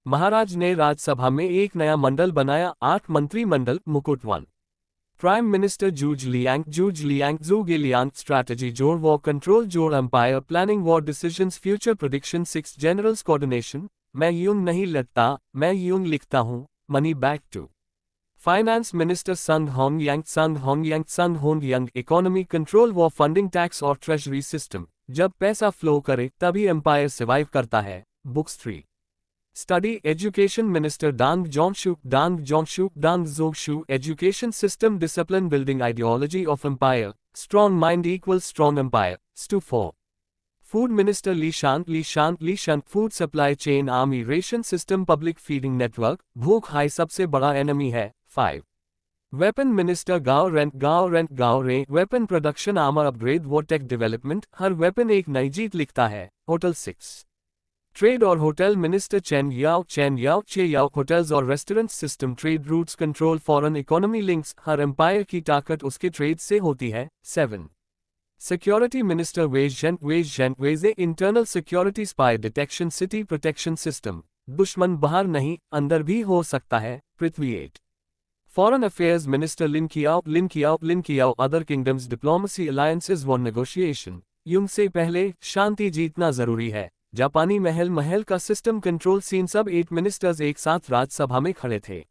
महाराज ने राज्यसभा में एक नया मंडल बनाया. 8 मंत्रिमंडल. मुकुट 1 prime minister Zhuge Liang Zhuge Liang. Strategy जोड़. वॉर कंट्रोल जोड़. Empire planning. War decisions. Future prediction. 6 generals coordination. मैं यूं नहीं लिखता, मैं यूं लिखता हूं. Money back to finance minister Sang Hong Yang. Economy control. War funding. Tax और ट्रेजरी सिस्टम. जब पैसा फ्लो करे तभी एम्पायर सर्वाइव करता है. Books 3 study. Education minister Dong Zhongshu. Education system. Discipline. Building ideology of empire. Strong mind equal strong empire. स्टू 4 food minister Li शांत. Food supply chain. Army ration system. Public feeding network. भूख हाई सबसे बड़ा enemy है. 5 weapon minister Gao रे. Weapon production. Armour upgrade. War tech development. हर weapon एक नई जीत लिखता है. होटल 6 ट्रेड और hotel minister Chen Yao. Hotels और restaurant system. Trade routes control. Foreign economy links. हर एम्पायर की ताकत उसके ट्रेड से होती है. 7 सिक्योरिटी मिनिस्टर वेजे. Internal security. Spy detection. City protection system. दुश्मन बाहर नहीं, अंदर भी हो सकता है. पृथ्वी 8 foreign affairs minister Lin Qiao. Other kingdoms. Diplomacy. Alliances. War negotiation. युद्ध से पहले शांति जीतना जरूरी है. जापानी महल का सिस्टम कंट्रोल सीन. सब 8 मिनिस्टर्स एक साथ राज्यसभा में खड़े थे.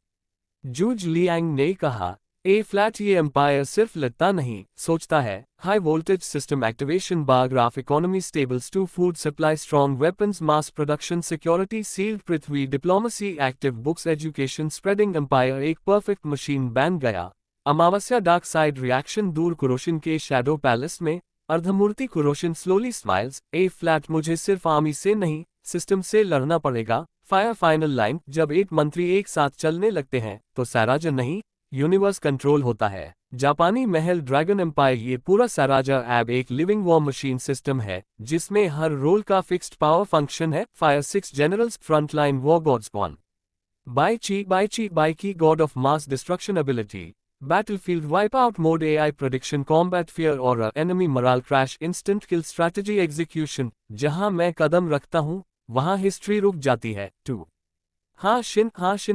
जूज लियांग ने कहा, ए फ्लैट ये एम्पायर सिर्फ लिखता नहीं, सोचता है. High voltage system activation. Bar graph. Economy stable. 2 food supply. Strong weapons. Mass production. Security. Sealed. पृथ्वी. Diplomacy. Active. Books. Education. Spreading. Empire एक परफेक्ट मशीन बन गया. अमावस्या. Dark side reaction. दूर कुरोशन के शैडो पैलेस में. अर्धमूर्ति कुरोशन स्लोली स्माइल्स. ए फ्लैट मुझे सिर्फ आर्मी से नहीं, सिस्टम से लड़ना पड़ेगा. Fire final line. जब 8 मंत्री एक साथ चलने लगते हैं तो साम्राज्य नहीं, यूनिवर्स कंट्रोल होता है. जापानी महल ड्रैगन एम्पायर. ये पूरा साम्राज्य अब एक लिविंग वॉर मशीन सिस्टम है, जिसमें हर रोल का फिक्स्ड पावर फंक्शन है. Fire 6 generals. Frontline. War gods. 1 Bai Qi god of mass destruction ability. Battlefield Wipeout Mode. AI Prediction. Combat Fear Aura. Enemy Morale Crash. Instant Kill. Strategy Execution. जहां मैं कदम रखता हूं वहां history रुक जाती है. 2 Ha Shin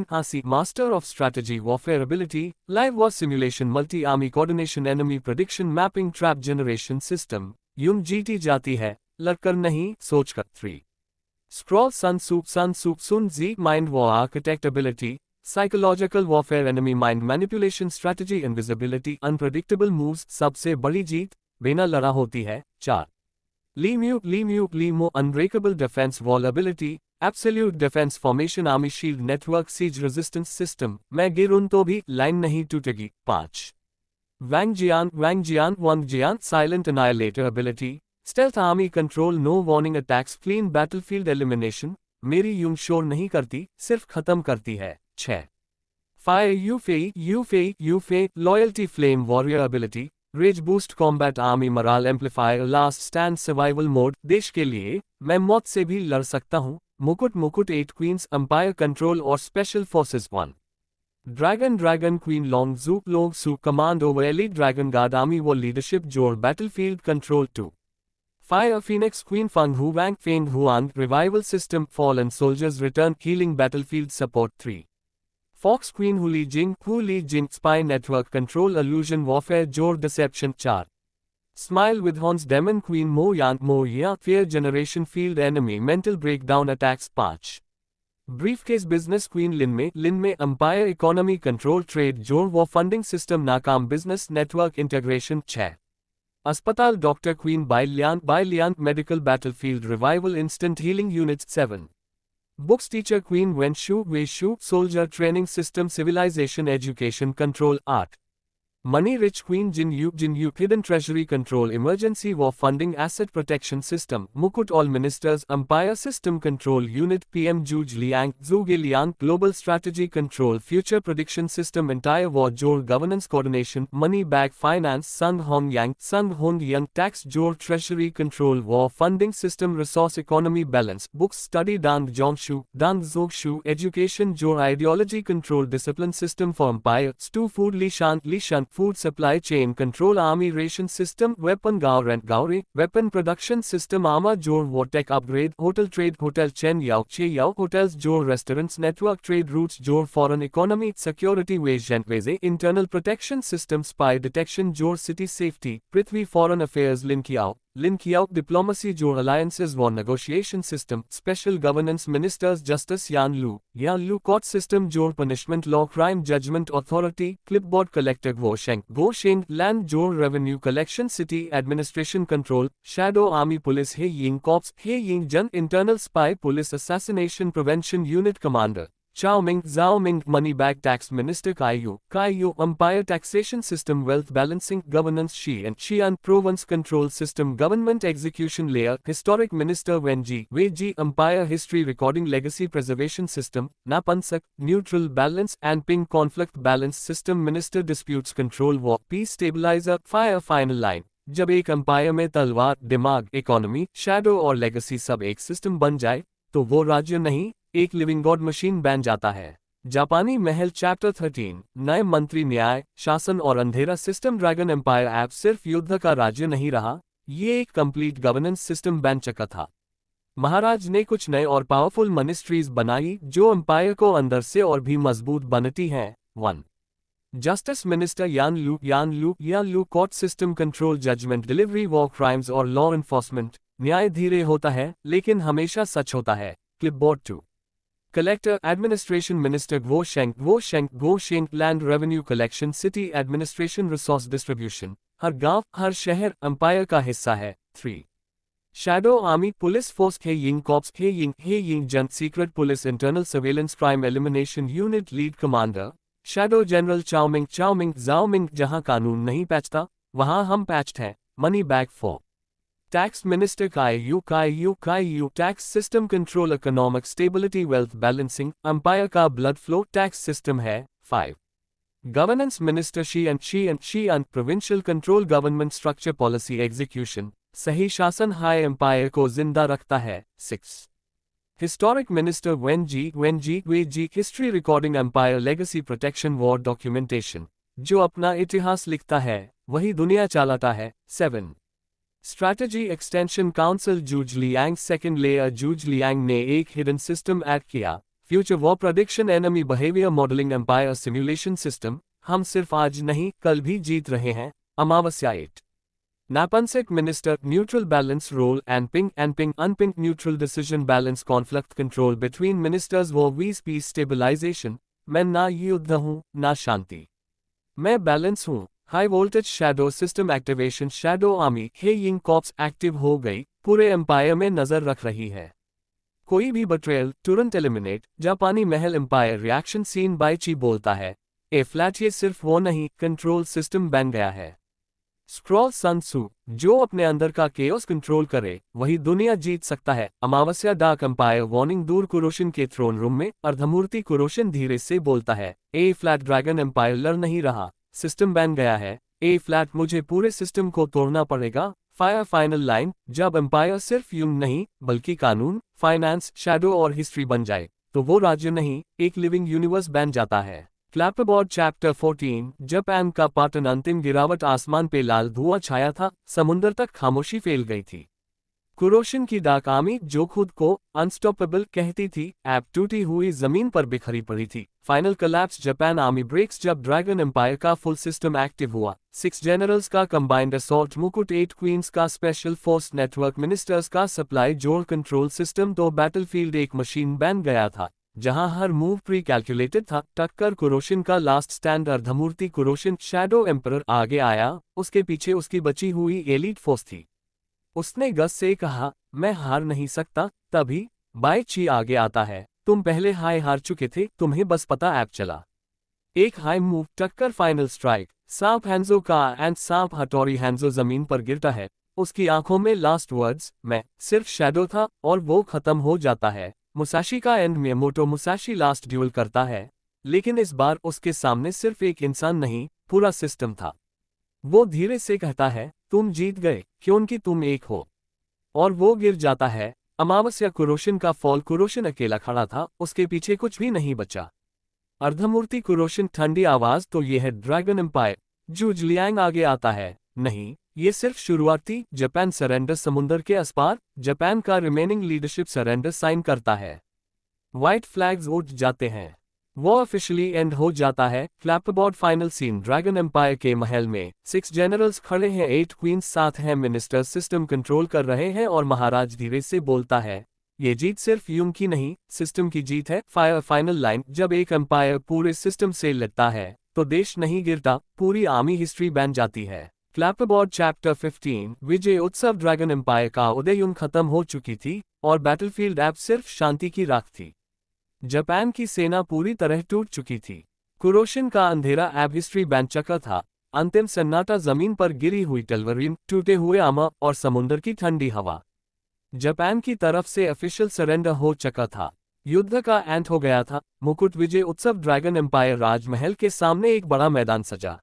Hasi. Master of Strategy. Warfare Ability. Live War Simulation. Multi-Army Coordination. Enemy Prediction. Mapping. Trap Generation System. यूं जीती जाती है, लड़कर नहीं, सोचकर। 3. Scroll Sun Tzu Sun Tzu Mind War Architect Ability, Psychological Warfare Enemy Mind Manipulation Strategy Invisibility Unpredictable Moves सबसे बड़ी जीत बिना लड़ा होती है। 4. Limo Unbreakable Defense Wall Ability, Absolute Defense Formation Army Shield Network Siege Resistance System, मैं गिरूं तो भी line नहीं टूटेगी। 5. Wang Jian Silent Annihilator Ability, Stealth Army Control No Warning Attacks Clean Battlefield Elimination, मेरी यूं शोर नहीं करती, सिर्फ खत्म करती है। 6. Fire Yufei Loyalty Flame Warrior Ability, Rage Boost Combat Army Morale Amplifier Last Stand Survival Mode, देश के लिए मैं मौत से भी लड़ सकता हूं। मुकुट 8 Queens Empire Control और Special Forces 1. Dragon Queen Long Su Command over Elite Dragon Guard Army War Leadership Jor Battlefield Control 2. Fire Phoenix Queen Feng Hu Wang Feng Huan Revival System Fallen Soldiers Return Healing Battlefield Support 3. Fox Queen Hu Li Jing Spy Network Control Illusion Warfare Jor Deception 4. Smile with Horns Demon Queen Mo Ya Fear Generation Field Enemy Mental Breakdown Attacks 5. Briefcase Business Queen Lin Mei Empire Economy Control Trade Jor War Funding System Nakam Business Network Integration 6. Aspatal Dr. Queen Bai Lian Medical Battlefield Revival Instant Healing Units 7. Books Teacher Queen Wei Shu Soldier Training System Civilization Education Control Art. Money Rich Queen Jin Yu Hidden Treasury Control Emergency War Funding Asset Protection System Mukut All Ministers Empire System Control Unit PM Zhuge Liang Global Strategy Control Future Prediction System Entire War Jor Governance Coordination Money Bag Finance Sun Hong Yang Tax Jor Treasury Control War Funding System Resource Economy Balance Books Study Dang Zogshu Education Jor Ideology Control Discipline System for Empire Stu Food Li Shan Food Supply Chain Control Army Ration System Weapon Gauri Weapon Production System Armor Jor War Tech Upgrade Hotel Trade Hotel Chen Yao Hotels Jor Restaurants Network Trade Routes Jor Foreign Economy Security Wage Internal Protection System Spy Detection Jor City Safety Prithvi Foreign Affairs Lin Kiao Diplomacy Jor Alliances War Negotiation System Special Governance Ministers Justice Yan Lu Court System Jor Punishment Law Crime Judgment Authority Clipboard Collector Go Sheng Land Jor Revenue Collection City Administration Control Shadow Army Police He Ying Corps He Ying Jan Internal Spy Police Assassination Prevention Unit Commander Zhao Ming Money Bag Tax Minister Kai Yu Empire Taxation System Wealth Balancing Governance Xi'an Province Control System Government Execution Layer Historic Minister Wei Ji Empire History Recording Legacy Preservation System Napansak Neutral Balance and Ping Conflict Balance System Minister Disputes Control War Peace Stabilizer Fire Final Line जब एक empire में तलवार दिमाग economy shadow और legacy सब एक system बन जाए तो वो राज्य नहीं एक लिविंग गॉड मशीन बन जाता है। जापानी महल चैप्टर 13 नए मंत्री न्याय शासन और अंधेरा सिस्टम ड्रैगन एम्पायर ऐप सिर्फ युद्ध का राज्य नहीं रहा, ये एक कंप्लीट गवर्नेंस सिस्टम बन चुका था। महाराज ने कुछ नए और पावरफुल मिनिस्ट्रीज बनाई जो एम्पायर को अंदर से और भी मजबूत बनती हैं। 1. Justice minister Yan Lu court system control judgement delivery war crimes और लॉ एनफोर्समेंट न्याय धीरे होता है लेकिन हमेशा सच होता है। Clipboard 2. Collector administration minister Guo Sheng land revenue collection city administration resource distribution हर गांव हर शहर एम्पायर का हिस्सा है। 3. Shadow army police force He Ying cops He Ying Jun secret police internal surveillance crime elimination unit lead commander shadow general Chaoming जहां कानून नहीं पैचता वहां हम पैच्ड हैं। Money bag 4. Tax minister Kai Yu tax system control economic stability wealth balancing empire का blood flow tax system है। 5. Governance minister Shi provincial control government structure policy execution सही शासन हाई एम्पायर को जिंदा रखता है। 6. Historic minister Wen Ji history recording empire legacy protection war documentation जो अपना इतिहास लिखता है वही दुनिया चलाता है। 7. Strategy extension council Zhuge Liang second layer Zhuge Liang ने एक हिडन सिस्टम ऐड किया future war prediction enemy behaviour modelling empire simulation system हम सिर्फ आज नहीं कल भी जीत रहे हैं। अमावस्या 8. Napansek Minister, neutral balance role and ping unping neutral decision balance conflict control between ministers वो वीज peace stabilization, मैं ना युद्ध हूँ, ना शांति। मैं बैलेंस हूँ, high voltage shadow system activation shadow army He Ying cops active हो गई, पूरे एम्पायर में नजर रख रही है। कोई भी बट्रेयल तुरंत एलिमिनेट, जापानी महल एम्पायर रिएक्शन सीन बाय ची बोलता है, ए फ्लैट ये सिर्फ वो नहीं, कंट्रोल सिस्टम बन गया है। स्क्रॉल सन सू, जो अपने अंदर का केओस कंट्रोल करे, वही दुनिया जीत सकता है। अमावस्या डार्क एम्पायर वार्निंग दूर कुरोशन के थ्रोन रूम में अर्धमूर्ति कुरोशन धीरे से बोलता है, ए फ्लैट ड्रैगन एम्पायर लड़ नहीं रहा, सिस्टम बन गया है। ए फ्लैट मुझे पूरे सिस्टम को तोड़ना पड़ेगा। फायर फाइनल लाइन, जब एम्पायर सिर्फ युग नहीं बल्कि कानून, फाइनेंस, शैडो और हिस्ट्री बन जाए, तो वो राज्य नहीं, एक लिविंग यूनिवर्स बन जाता है। फ्लैपबोर्ड चैप्टर 14, जापान का पाटन अंतिम गिरावट आसमान पे लाल धुआं छाया था, समुद्र तक खामोशी फैल गई थी। कुरोशन की डाक आर्मी जो खुद को अनस्टॉपेबल कहती थी, ऐप टूटी हुई जमीन पर बिखरी पड़ी थी। Final collapse Japan army breaks जब ड्रैगन एम्पायर का फुल सिस्टम एक्टिव हुआ। 6 जनरल्स का कंबाइंड असॉल्ट मुकुट, 8 क्वींस का स्पेशल फोर्स नेटवर्क, मिनिस्टर्स का सप्लाई जोड़ कंट्रोल सिस्टम, तो बैटलफील्ड एक मशीन बन गया था जहां हर मूव प्री कैलकुलेटेड था। टक्कर कुरोशन का लास्ट स्टैंड अर्धमूर्ति कुरोशन, शैडो एम्परर आगे आया, उसके पीछे उसकी बची हुई एलीट फोर्स थी। उसने गस से कहा, मैं हार नहीं सकता। तभी बाई ची आगे आता है, तुम पहले हार चुके थे, तुम्हें बस पता ऐप चला। एक हाई मूव, टक्कर फाइनल स्ट्राइक, सांप हैंजो का एंड सांप हटोरी हैंजो जमीन पर गिरता है। उसकी आंखों में लास्ट वर्ड्स, मैं सिर्फ शैडो था, और वो खत्म हो जाता है। मुसाशी का and Miyamoto Musashi last dual करता है, लेकिन इस बार उसके सामने सिर्फ एक इंसान नहीं, पूरा सिस्टम था। वो धीरे से कहता है, तुम जीत गए क्योंकि तुम एक हो, और वो गिर जाता है। अमावस्या कुरोशन का फॉल, कुरोशन अकेला खड़ा था, उसके पीछे कुछ भी नहीं बचा। अर्धमूर्ति कुरोशन, ठंडी आवाज, तो ये है ड्रैगन एम्पायर। जूज लियांग आगे आता है, नहीं ये सिर्फ शुरुआत थी। जापान सरेंडर, समुद्र के आस पार जापान का रिमेनिंग लीडरशिप सरेंडर साइन करता है। व्हाइट फ्लैग्स उठ जाते हैं, वो ऑफिशियली एंड हो जाता है। फ्लैपबोर्ड फाइनल सीन, ड्रैगन एम्पायर के महल में 6 जनरल्स खड़े हैं, 8 क्वींस साथ हैं, मिनिस्टर्स सिस्टम कंट्रोल कर रहे हैं, और महाराज धीरे से बोलता है, ये जीत सिर्फ युग की नहीं, सिस्टम की जीत है। फायर फाइनल लाइन, जब एक एम्पायर पूरे सिस्टम से लड़ता है तो देश नहीं गिरता, पूरी आर्मी हिस्ट्री बन जाती है। फ्लैपबोर्ड चैप्टर 15, विजय उत्सव, ड्रैगन एम्पायर का उदय, युग खत्म हो चुकी थी और बैटलफील्ड ऐप सिर्फ शांति की राख थी। जापान की सेना पूरी तरह टूट चुकी थी। कुरोशन का अंधेरा ऐप हिस्ट्री बन चुका था। अंतिम सन्नाटा, जमीन पर गिरी हुई टलवरीन, टूटे हुए आमा और समुद्र की ठंडी हवा। जापान की तरफ से ऑफिशियल सरेंडर हो चुका था, युद्ध का एंड हो गया था। मुकुट विजय उत्सव, ड्रैगन एम्पायर राजमहल के सामने एक बड़ा मैदान सजा,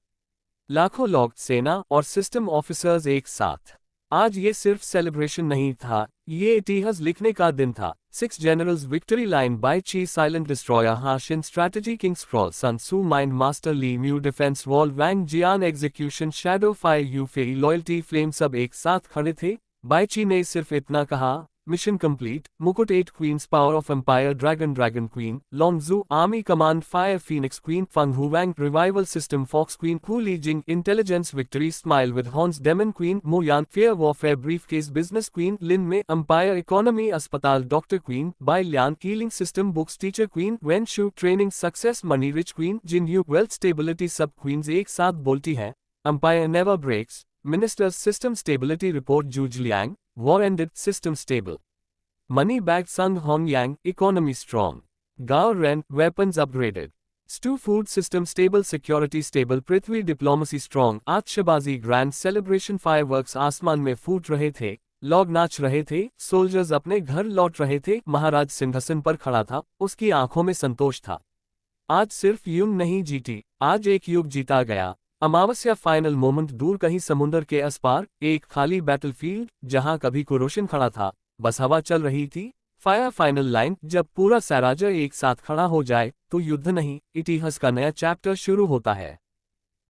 लाखों लोग, सेना और सिस्टम ऑफिसर्स एक साथ। आज ये सिर्फ सेलिब्रेशन नहीं था, ये इतिहास लिखने का दिन था। 6 generals, victory line Bai Qi, silent destroyer Han Xin, strategy king scroll, Sun Tzu, mind master Li Mu, defence wall, Wang Jian, execution, shadow fire, Yue Fei, loyalty, flame, सब एक साथ खड़े थे। बाय ची ने सिर्फ इतना कहा, मिशन कंप्लीट। मुकुट, 8 queens, power of empire, dragon queen, Longzhu army command, fire phoenix queen, Feng Huang revival system, fox queen, Hu Lijing intelligence, victory smile with horns, demon queen, Moyan fair warfare, briefcase business queen, Lin Mei empire economy अस्पताल, doctor queen, Bai Lian healing system, books teacher queen, Wen Shu training success, money rich queen, Jin Yu wealth stability, सब queens एक साथ बोलती है, empire never breaks. Ministers system stability report, Zhuge Liang, war ended, system stable. Money bagged, Sung Hong Yang, economy strong. Gao Ren, weapons upgraded. Stu food system stable, security stable, Prithvi diplomacy strong. आतिशबाजी grand celebration, fireworks आसमान में फूट रहे थे, लोग नाच रहे थे, soldiers अपने घर लौट रहे थे। महाराज सिंहासन पर खड़ा था, उसकी आंखों में संतोष था। आज सिर्फ युग नहीं जीती, आज एक युग जीता गया। अमावस्या फाइनल मोमेंट, दूर कहीं समुद्र के आस पार एक खाली बैटलफील्ड, जहां कभी कुरोशन खड़ा था, बस हवा चल रही थी। फायर फाइनल लाइन, जब पूरा साम्राज्य एक साथ खड़ा हो जाए तो युद्ध नहीं, इतिहास का नया चैप्टर शुरू होता है।